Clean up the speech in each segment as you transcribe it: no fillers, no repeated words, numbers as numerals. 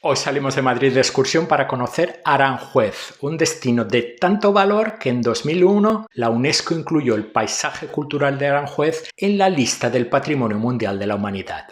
Hoy salimos de Madrid de excursión para conocer Aranjuez, un destino de tanto valor que en 2001 la UNESCO incluyó el paisaje cultural de Aranjuez en la lista del Patrimonio Mundial de la Humanidad.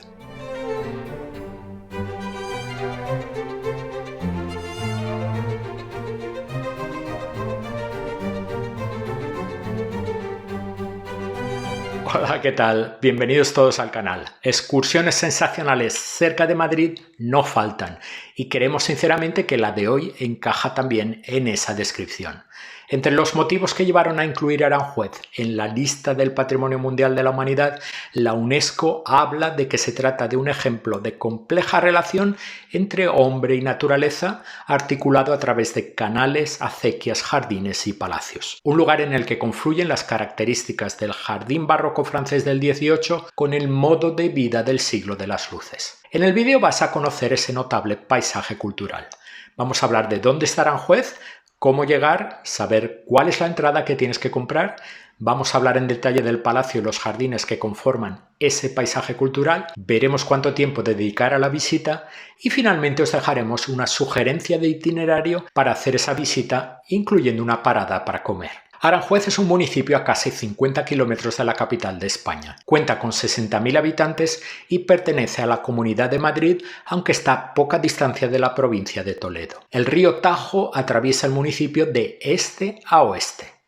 Hola, ¿qué tal? Bienvenidos todos al canal. Excursiones sensacionales cerca de Madrid no faltan y queremos sinceramente que la de hoy encaja también en esa descripción. Entre los motivos que llevaron a incluir Aranjuez en la lista del Patrimonio Mundial de la Humanidad, la UNESCO habla de que se trata de un ejemplo de compleja relación entre hombre y naturaleza, articulado a través de canales, acequias, jardines y palacios. Un lugar en el que confluyen las características del jardín barroco francés del XVIII con el modo de vida del siglo de las luces. En el vídeo vas a conocer ese notable paisaje cultural. Vamos a hablar de dónde está Aranjuez, cómo llegar, saber cuál es la entrada que tienes que comprar. Vamos a hablar en detalle del palacio y los jardines que conforman ese paisaje cultural, veremos cuánto tiempo dedicar a la visita y finalmente os dejaremos una sugerencia de itinerario para hacer esa visita, incluyendo una parada para comer. Aranjuez es un municipio a casi 50 kilómetros de la capital de España. Cuenta con 60.000 habitantes y pertenece a la Comunidad de Madrid, aunque está a poca distancia de la provincia de Toledo. El río Tajo atraviesa el municipio de este a oeste.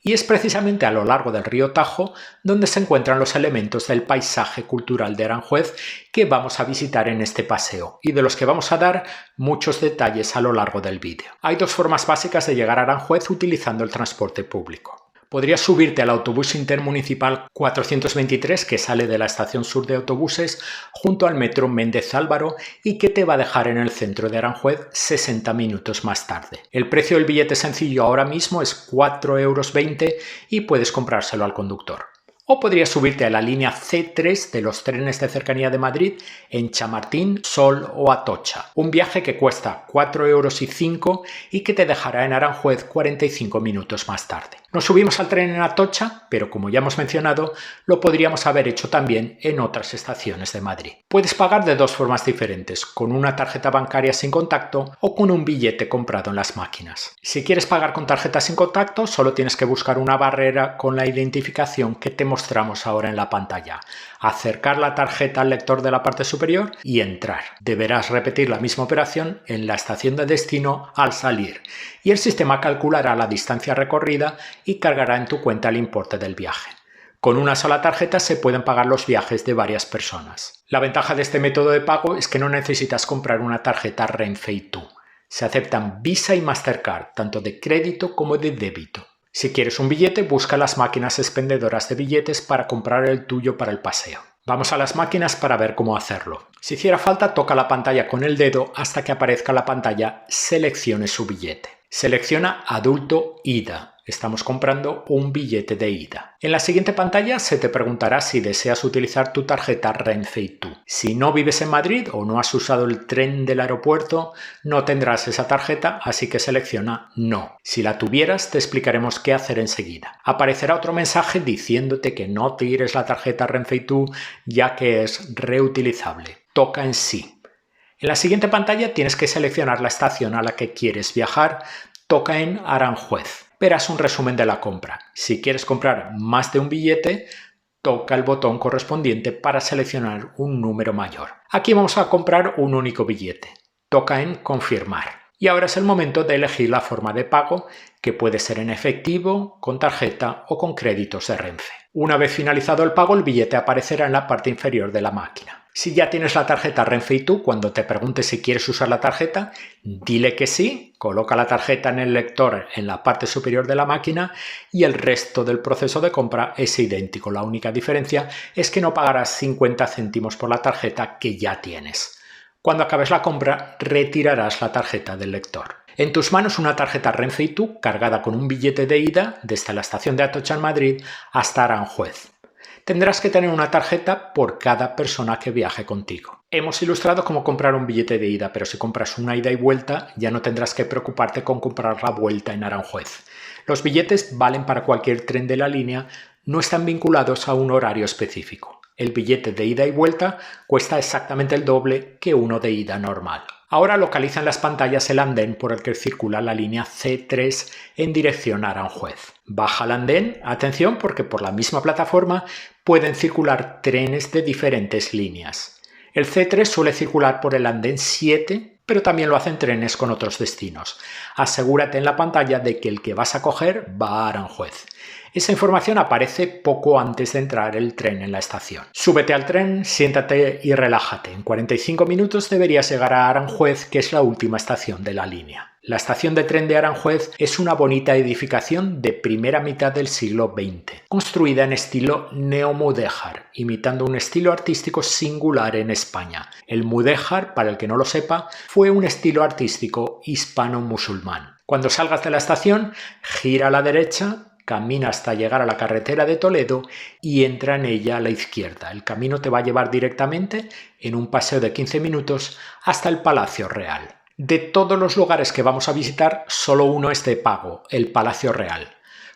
Y es precisamente a lo largo del río Tajo donde se encuentran los elementos del paisaje cultural de Aranjuez que vamos a visitar en este paseo y de los que vamos a dar muchos detalles a lo largo del vídeo. Hay dos formas básicas de llegar a Aranjuez utilizando el transporte público. Podrías subirte al autobús intermunicipal 423 que sale de la estación sur de autobuses junto al metro Méndez Álvaro y que te va a dejar en el centro de Aranjuez 60 minutos más tarde. El precio del billete sencillo ahora mismo es 4,20 € y puedes comprárselo al conductor. O podrías subirte a la línea C3 de los trenes de cercanía de Madrid en Chamartín, Sol o Atocha. Un viaje que cuesta 4,05 € y que te dejará en Aranjuez 45 minutos más tarde. Nos subimos al tren en Atocha, pero como ya hemos mencionado, lo podríamos haber hecho también en otras estaciones de Madrid. Puedes pagar de dos formas diferentes, con una tarjeta bancaria sin contacto o con un billete comprado en las máquinas. Si quieres pagar con tarjeta sin contacto, solo tienes que buscar una barrera con la identificación que te mostramos ahora en la pantalla. Acercar la tarjeta al lector de la parte superior y entrar. Deberás repetir la misma operación en la estación de destino al salir y el sistema calculará la distancia recorrida y cargará en tu cuenta el importe del viaje. Con una sola tarjeta se pueden pagar los viajes de varias personas. La ventaja de este método de pago es que no necesitas comprar una tarjeta Renfe y Tú. Se aceptan Visa y Mastercard, tanto de crédito como de débito. Si quieres un billete, busca las máquinas expendedoras de billetes para comprar el tuyo para el paseo. Vamos a las máquinas para ver cómo hacerlo. Si hiciera falta, toca la pantalla con el dedo hasta que aparezca la pantalla Seleccione su billete. Selecciona Adulto Ida. Estamos comprando un billete de ida. En la siguiente pantalla se te preguntará si deseas utilizar tu tarjeta Renfe y Tú. Si no vives en Madrid o no has usado el tren del aeropuerto, no tendrás esa tarjeta, así que selecciona No. Si la tuvieras, te explicaremos qué hacer enseguida. Aparecerá otro mensaje diciéndote que no tires la tarjeta Renfe y Tú, ya que es reutilizable. Toca en Sí. En la siguiente pantalla tienes que seleccionar la estación a la que quieres viajar. Toca en Aranjuez. Verás un resumen de la compra. Si quieres comprar más de un billete, toca el botón correspondiente para seleccionar un número mayor. Aquí vamos a comprar un único billete. Toca en Confirmar. Y ahora es el momento de elegir la forma de pago, que puede ser en efectivo, con tarjeta o con créditos de Renfe. Una vez finalizado el pago, el billete aparecerá en la parte inferior de la máquina. Si ya tienes la tarjeta Renfe y Tú, cuando te pregunte si quieres usar la tarjeta, dile que sí, coloca la tarjeta en el lector en la parte superior de la máquina y el resto del proceso de compra es idéntico. La única diferencia es que no pagarás 50 céntimos por la tarjeta que ya tienes. Cuando acabes la compra, retirarás la tarjeta del lector. En tus manos una tarjeta Renfe y Tú cargada con un billete de ida desde la estación de Atocha en Madrid hasta Aranjuez. Tendrás que tener una tarjeta por cada persona que viaje contigo. Hemos ilustrado cómo comprar un billete de ida, pero si compras una ida y vuelta, ya no tendrás que preocuparte con comprar la vuelta en Aranjuez. Los billetes valen para cualquier tren de la línea, no están vinculados a un horario específico. El billete de ida y vuelta cuesta exactamente el doble que uno de ida normal. Ahora localiza en las pantallas el andén por el que circula la línea C3 en dirección a Aranjuez. Baja al andén, atención porque por la misma plataforma pueden circular trenes de diferentes líneas. El C3 suele circular por el andén 7, pero también lo hacen trenes con otros destinos. Asegúrate en la pantalla de que el que vas a coger va a Aranjuez. Esa información aparece poco antes de entrar el tren en la estación. Súbete al tren, siéntate y relájate. En 45 minutos deberías llegar a Aranjuez, que es la última estación de la línea. La estación de tren de Aranjuez es una bonita edificación de primera mitad del siglo XX, construida en estilo neomudéjar, imitando un estilo artístico singular en España. El mudéjar, para el que no lo sepa, fue un estilo artístico hispano-musulmán. Cuando salgas de la estación, gira a la derecha, camina hasta llegar a la carretera de Toledo y entra en ella a la izquierda. El camino te va a llevar directamente, en un paseo de 15 minutos, hasta el Palacio Real. De todos los lugares que vamos a visitar, solo uno es de pago, el Palacio Real.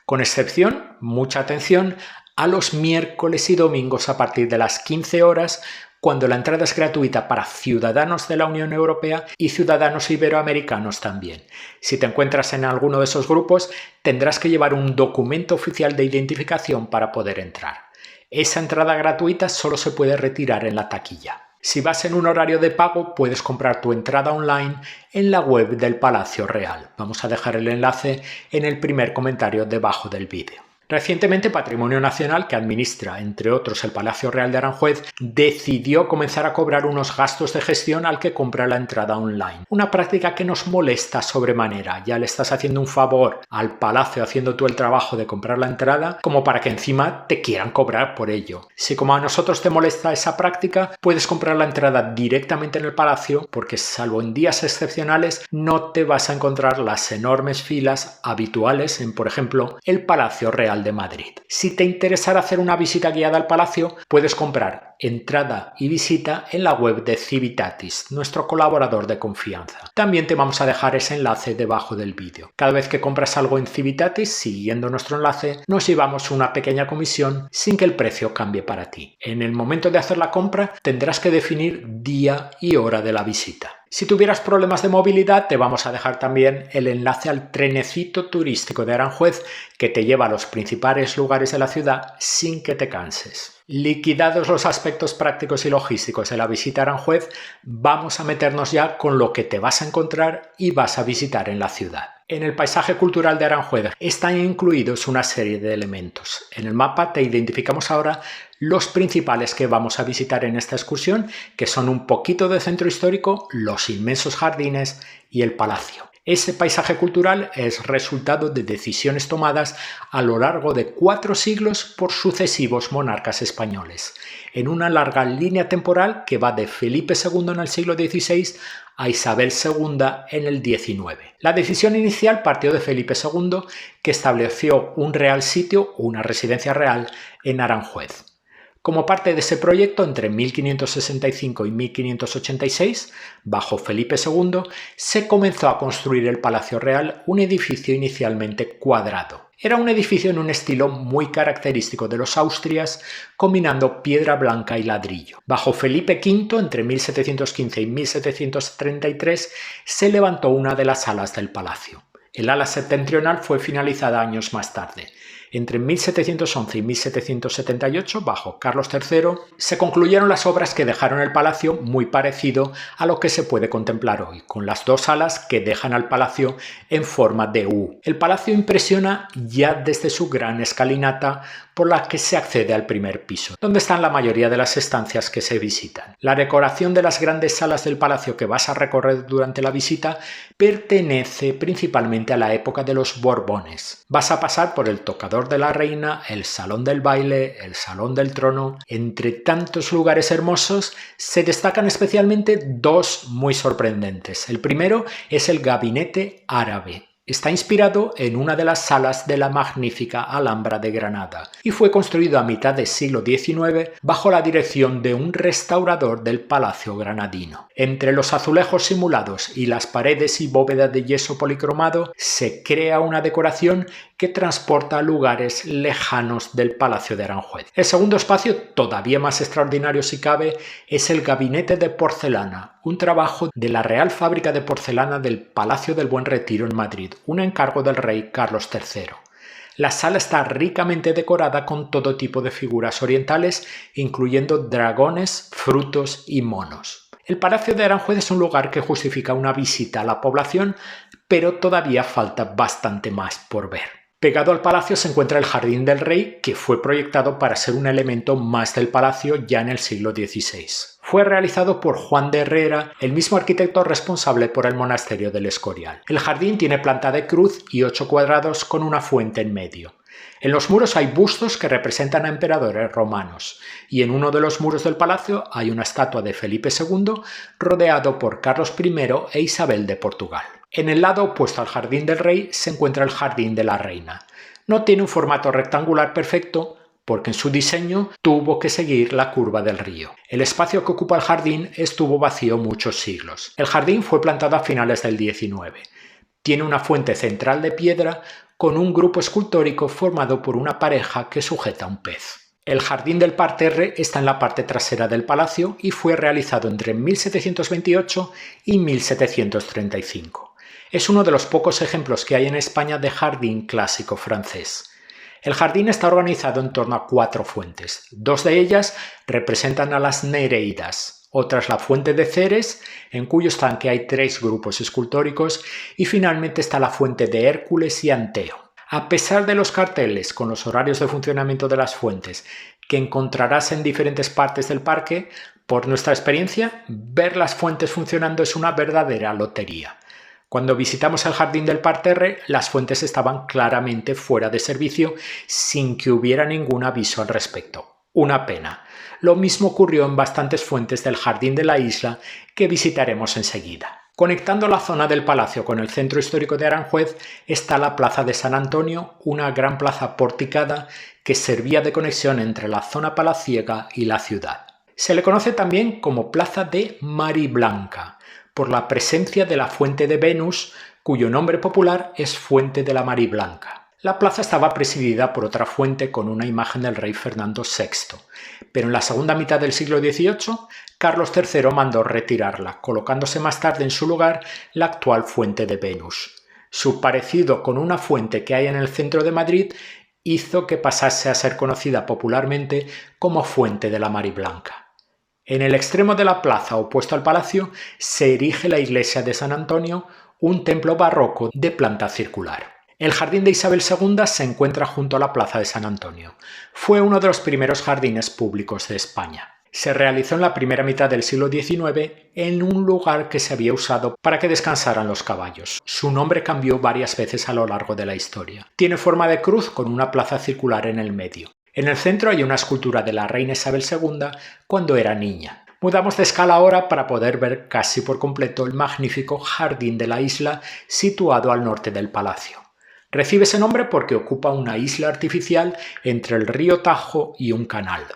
Con excepción, mucha atención, a los miércoles y domingos a partir de las 15 horas, cuando la entrada es gratuita para ciudadanos de la Unión Europea y ciudadanos iberoamericanos también. Si te encuentras en alguno de esos grupos, tendrás que llevar un documento oficial de identificación para poder entrar. Esa entrada gratuita solo se puede retirar en la taquilla. Si vas en un horario de pago, puedes comprar tu entrada online en la web del Palacio Real. Vamos a dejar el enlace en el primer comentario debajo del vídeo. Recientemente, Patrimonio Nacional, que administra, entre otros, el Palacio Real de Aranjuez, decidió comenzar a cobrar unos gastos de gestión al que compra la entrada online. Una práctica que nos molesta sobremanera. Ya le estás haciendo un favor al Palacio haciendo tú el trabajo de comprar la entrada, como para que encima te quieran cobrar por ello. Si como a nosotros te molesta esa práctica, puedes comprar la entrada directamente en el Palacio, porque salvo en días excepcionales, no te vas a encontrar las enormes filas habituales en, por ejemplo, el Palacio Real de Madrid. Si te interesara hacer una visita guiada al Palacio, puedes comprar entrada y visita en la web de Civitatis, nuestro colaborador de confianza. También te vamos a dejar ese enlace debajo del vídeo. Cada vez que compras algo en Civitatis, siguiendo nuestro enlace, nos llevamos una pequeña comisión sin que el precio cambie para ti. En el momento de hacer la compra, tendrás que definir día y hora de la visita. Si tuvieras problemas de movilidad, te vamos a dejar también el enlace al trenecito turístico de Aranjuez que te lleva a los principales lugares de la ciudad sin que te canses. Liquidados los aspectos prácticos y logísticos de la visita a Aranjuez, vamos a meternos ya con lo que te vas a encontrar y vas a visitar en la ciudad. En el paisaje cultural de Aranjuez están incluidos una serie de elementos. En el mapa te identificamos ahora los principales que vamos a visitar en esta excursión, que son un poquito de centro histórico, los inmensos jardines y el palacio. Ese paisaje cultural es resultado de decisiones tomadas a lo largo de 4 siglos por sucesivos monarcas españoles, en una larga línea temporal que va de Felipe II en el siglo XVI a Isabel II en el XIX. La decisión inicial partió de Felipe II, que estableció un real sitio, una residencia real, en Aranjuez. Como parte de ese proyecto, entre 1565 y 1586, bajo Felipe II, se comenzó a construir el Palacio Real, un edificio inicialmente cuadrado. Era un edificio en un estilo muy característico de los Austrias, combinando piedra blanca y ladrillo. Bajo Felipe V, entre 1715 y 1733, se levantó una de las alas del palacio. El ala septentrional fue finalizada años más tarde. Entre 1711 y 1778, bajo Carlos III, se concluyeron las obras que dejaron el palacio muy parecido a lo que se puede contemplar hoy, con las 2 alas que dejan al palacio en forma de U. El palacio impresiona ya desde su gran escalinata por la que se accede al primer piso, donde están la mayoría de las estancias que se visitan. La decoración de las grandes salas del palacio que vas a recorrer durante la visita pertenece principalmente a la época de los Borbones. Vas a pasar por el tocador de la reina, el salón del baile, el salón del trono. Entre tantos lugares hermosos se destacan especialmente 2 muy sorprendentes. El primero es el gabinete árabe. Está inspirado en una de las salas de la magnífica Alhambra de Granada y fue construido a mitad del siglo XIX bajo la dirección de un restaurador del Palacio Granadino. Entre los azulejos simulados y las paredes y bóvedas de yeso policromado se crea una decoración que transporta a lugares lejanos del Palacio de Aranjuez. El segundo espacio, todavía más extraordinario si cabe, es el Gabinete de Porcelana, un trabajo de la Real Fábrica de Porcelana del Palacio del Buen Retiro en Madrid, un encargo del rey Carlos III. La sala está ricamente decorada con todo tipo de figuras orientales, incluyendo dragones, frutos y monos. El Palacio de Aranjuez es un lugar que justifica una visita a la población, pero todavía falta bastante más por ver. Pegado al palacio se encuentra el Jardín del Rey, que fue proyectado para ser un elemento más del palacio ya en el siglo XVI. Fue realizado por Juan de Herrera, el mismo arquitecto responsable por el monasterio del Escorial. El jardín tiene planta de cruz y 8 cuadrados con una fuente en medio. En los muros hay bustos que representan a emperadores romanos, y en uno de los muros del palacio hay una estatua de Felipe II rodeado por Carlos I e Isabel de Portugal. En el lado opuesto al Jardín del Rey se encuentra el Jardín de la Reina. No tiene un formato rectangular perfecto porque en su diseño tuvo que seguir la curva del río. El espacio que ocupa el jardín estuvo vacío muchos siglos. El jardín fue plantado a finales del XIX. Tiene una fuente central de piedra con un grupo escultórico formado por una pareja que sujeta un pez. El jardín del parterre está en la parte trasera del palacio y fue realizado entre 1728 y 1735. Es uno de los pocos ejemplos que hay en España de jardín clásico francés. El jardín está organizado en torno a 4 fuentes. 2 de ellas representan a las Nereidas, otras la fuente de Ceres, en cuyo estanque hay 3 grupos escultóricos, y finalmente está la fuente de Hércules y Anteo. A pesar de los carteles con los horarios de funcionamiento de las fuentes que encontrarás en diferentes partes del parque, por nuestra experiencia, ver las fuentes funcionando es una verdadera lotería. Cuando visitamos el jardín del parterre, las fuentes estaban claramente fuera de servicio sin que hubiera ningún aviso al respecto. Una pena. Lo mismo ocurrió en bastantes fuentes del jardín de la isla que visitaremos enseguida. Conectando la zona del palacio con el centro histórico de Aranjuez está la Plaza de San Antonio, una gran plaza porticada que servía de conexión entre la zona palaciega y la ciudad. Se le conoce también como Plaza de Mariblanca, por la presencia de la Fuente de Venus, cuyo nombre popular es Fuente de la Mariblanca. La plaza estaba presidida por otra fuente con una imagen del rey Fernando VI, pero en la segunda mitad del siglo XVIII, Carlos III mandó retirarla, colocándose más tarde en su lugar la actual Fuente de Venus. Su parecido con una fuente que hay en el centro de Madrid hizo que pasase a ser conocida popularmente como Fuente de la Mariblanca. En el extremo de la plaza opuesto al palacio se erige la iglesia de San Antonio, un templo barroco de planta circular. El jardín de Isabel II se encuentra junto a la plaza de San Antonio. Fue uno de los primeros jardines públicos de España. Se realizó en la primera mitad del siglo XIX en un lugar que se había usado para que descansaran los caballos. Su nombre cambió varias veces a lo largo de la historia. Tiene forma de cruz con una plaza circular en el medio. En el centro hay una escultura de la reina Isabel II cuando era niña. Mudamos de escala ahora para poder ver casi por completo el magnífico jardín de la isla situado al norte del palacio. Recibe ese nombre porque ocupa una isla artificial entre el río Tajo y un canal.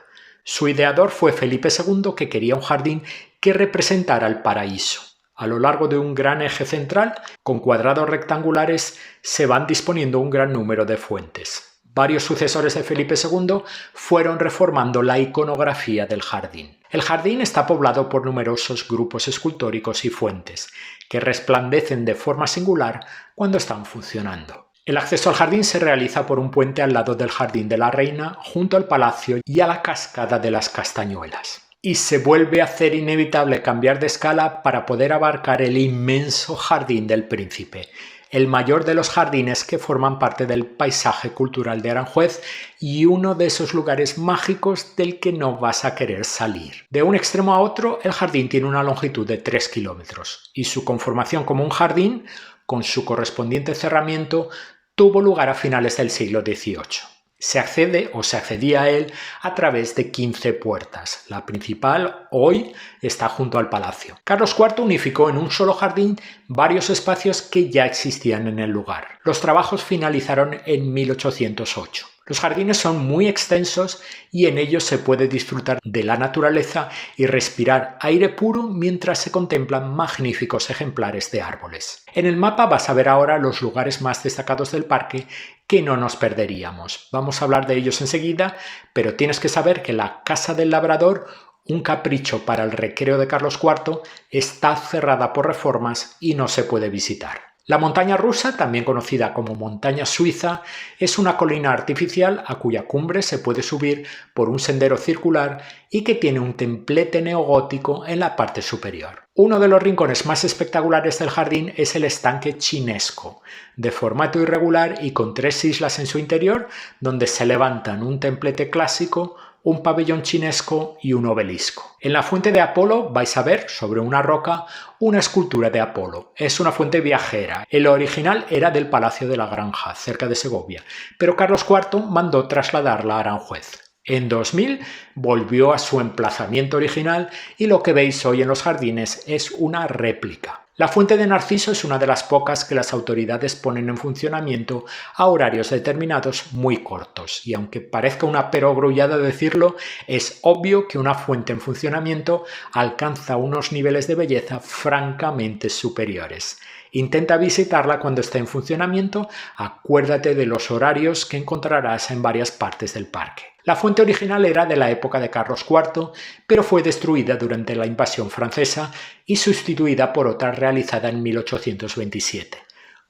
Su ideador fue Felipe II, que quería un jardín que representara el paraíso. A lo largo de un gran eje central, con cuadrados rectangulares, se van disponiendo un gran número de fuentes. Varios sucesores de Felipe II fueron reformando la iconografía del jardín. El jardín está poblado por numerosos grupos escultóricos y fuentes, que resplandecen de forma singular cuando están funcionando. El acceso al jardín se realiza por un puente al lado del Jardín de la Reina, junto al palacio y a la cascada de las Castañuelas. Y se vuelve a hacer inevitable cambiar de escala para poder abarcar el inmenso Jardín del Príncipe, el mayor de los jardines que forman parte del paisaje cultural de Aranjuez y uno de esos lugares mágicos del que no vas a querer salir. De un extremo a otro, el jardín tiene una longitud de 3 kilómetros y su conformación como un jardín, con su correspondiente cerramiento, tuvo lugar a finales del siglo XVIII. Se accede o se accedía a él a través de 15 puertas. La principal hoy está junto al palacio. Carlos IV unificó en un solo jardín varios espacios que ya existían en el lugar. Los trabajos finalizaron en 1808. Los jardines son muy extensos y en ellos se puede disfrutar de la naturaleza y respirar aire puro mientras se contemplan magníficos ejemplares de árboles. En el mapa vas a ver ahora los lugares más destacados del parque que no nos perderíamos. Vamos a hablar de ellos enseguida, pero tienes que saber que la Casa del Labrador, un capricho para el recreo de Carlos IV, está cerrada por reformas y no se puede visitar. La montaña rusa, también conocida como montaña suiza, es una colina artificial a cuya cumbre se puede subir por un sendero circular y que tiene un templete neogótico en la parte superior. Uno de los rincones más espectaculares del jardín es el estanque chinesco, de formato irregular y con 3 islas en su interior, donde se levantan un templete clásico, un pabellón chinesco y un obelisco. En la fuente de Apolo vais a ver, sobre una roca, una escultura de Apolo. Es una fuente viajera. El original era del Palacio de la Granja, cerca de Segovia, pero Carlos IV mandó trasladarla a Aranjuez. En 2000 volvió a su emplazamiento original y lo que veis hoy en los jardines es una réplica. La fuente de Narciso es una de las pocas que las autoridades ponen en funcionamiento a horarios determinados muy cortos, y aunque parezca una perogrullada decirlo, es obvio que una fuente en funcionamiento alcanza unos niveles de belleza francamente superiores. Intenta visitarla cuando esté en funcionamiento, acuérdate de los horarios que encontrarás en varias partes del parque. La fuente original era de la época de Carlos IV, pero fue destruida durante la invasión francesa y sustituida por otra realizada en 1827.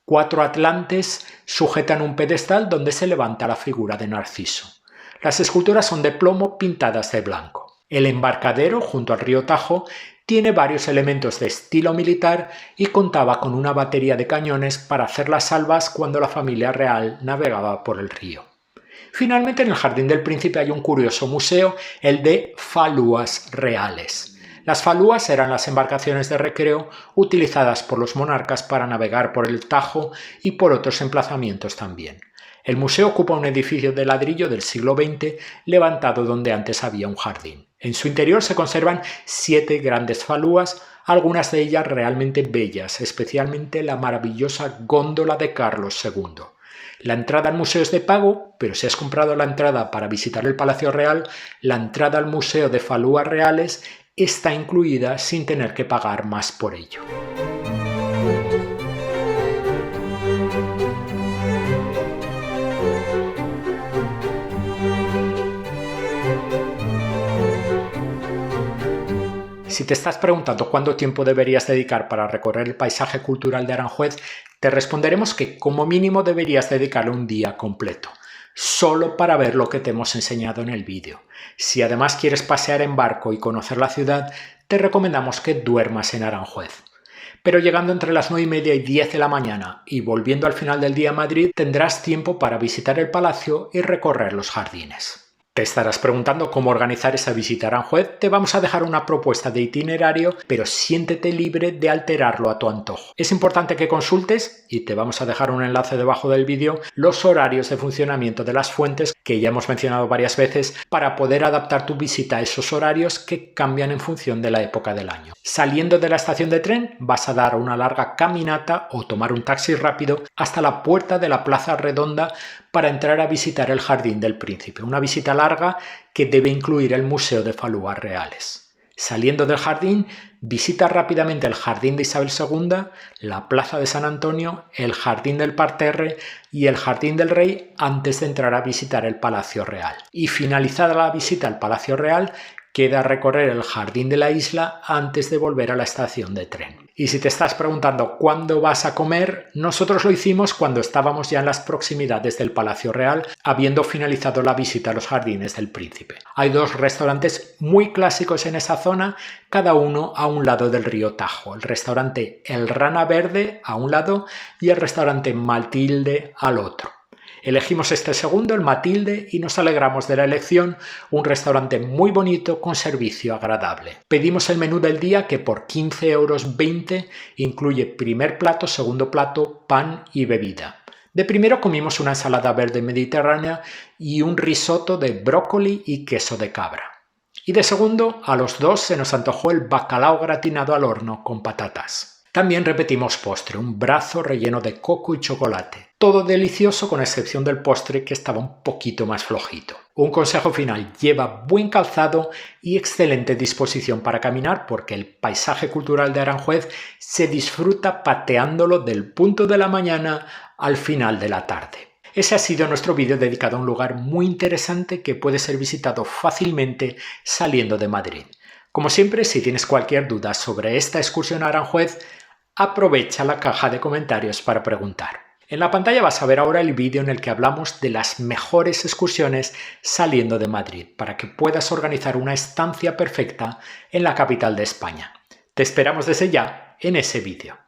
4 atlantes sujetan un pedestal donde se levanta la figura de Narciso. Las esculturas son de plomo pintadas de blanco. El embarcadero, junto al río Tajo, tiene varios elementos de estilo militar y contaba con una batería de cañones para hacer las salvas cuando la familia real navegaba por el río. Finalmente, en el Jardín del Príncipe hay un curioso museo, el de falúas reales. Las falúas eran las embarcaciones de recreo utilizadas por los monarcas para navegar por el Tajo y por otros emplazamientos también. El museo ocupa un edificio de ladrillo del siglo XX levantado donde antes había un jardín. En su interior se conservan 7 grandes falúas, algunas de ellas realmente bellas, especialmente la maravillosa góndola de Carlos II. La entrada al museo es de pago, pero si has comprado la entrada para visitar el Palacio Real, la entrada al Museo de Falúas Reales está incluida sin tener que pagar más por ello. Si te estás preguntando cuánto tiempo deberías dedicar para recorrer el paisaje cultural de Aranjuez, te responderemos que como mínimo deberías dedicarle un día completo, solo para ver lo que te hemos enseñado en el vídeo. Si además quieres pasear en barco y conocer la ciudad, te recomendamos que duermas en Aranjuez. Pero llegando entre las 9:30 y 10 de la mañana y volviendo al final del día a Madrid, tendrás tiempo para visitar el palacio y recorrer los jardines. Te estarás preguntando cómo organizar esa visita a Aranjuez. Te vamos a dejar una propuesta de itinerario, pero siéntete libre de alterarlo a tu antojo. Es importante que consultes, y te vamos a dejar un enlace debajo del vídeo, los horarios de funcionamiento de las fuentes que ya hemos mencionado varias veces para poder adaptar tu visita a esos horarios que cambian en función de la época del año. Saliendo de la estación de tren vas a dar una larga caminata o tomar un taxi rápido hasta la puerta de la Plaza Redonda para entrar a visitar el Jardín del Príncipe, una visita larga que debe incluir el Museo de Falúas Reales. Saliendo del jardín, visita rápidamente el Jardín de Isabel II, la Plaza de San Antonio, el Jardín del Parterre y el Jardín del Rey antes de entrar a visitar el Palacio Real. Y finalizada la visita al Palacio Real, queda recorrer el Jardín de la Isla antes de volver a la estación de tren. Y si te estás preguntando cuándo vas a comer, nosotros lo hicimos cuando estábamos ya en las proximidades del Palacio Real, habiendo finalizado la visita a los Jardines del Príncipe. Hay 2 restaurantes muy clásicos en esa zona, cada uno a un lado del río Tajo. El restaurante El Rana Verde a un lado y el restaurante Matilde al otro. Elegimos este segundo, el Matilde, y nos alegramos de la elección, un restaurante muy bonito con servicio agradable. Pedimos el menú del día que por 15,20 € incluye primer plato, segundo plato, pan y bebida. De primero comimos una ensalada verde mediterránea y un risotto de brócoli y queso de cabra. Y de segundo, a los 2 se nos antojó el bacalao gratinado al horno con patatas. También repetimos postre, un brazo relleno de coco y chocolate. Todo delicioso con excepción del postre que estaba un poquito más flojito. Un consejo final: lleva buen calzado y excelente disposición para caminar porque el paisaje cultural de Aranjuez se disfruta pateándolo del punto de la mañana al final de la tarde. Ese ha sido nuestro vídeo dedicado a un lugar muy interesante que puede ser visitado fácilmente saliendo de Madrid. Como siempre, si tienes cualquier duda sobre esta excursión a Aranjuez, aprovecha la caja de comentarios para preguntar. En la pantalla vas a ver ahora el vídeo en el que hablamos de las mejores excursiones saliendo de Madrid para que puedas organizar una estancia perfecta en la capital de España. Te esperamos desde ya en ese vídeo.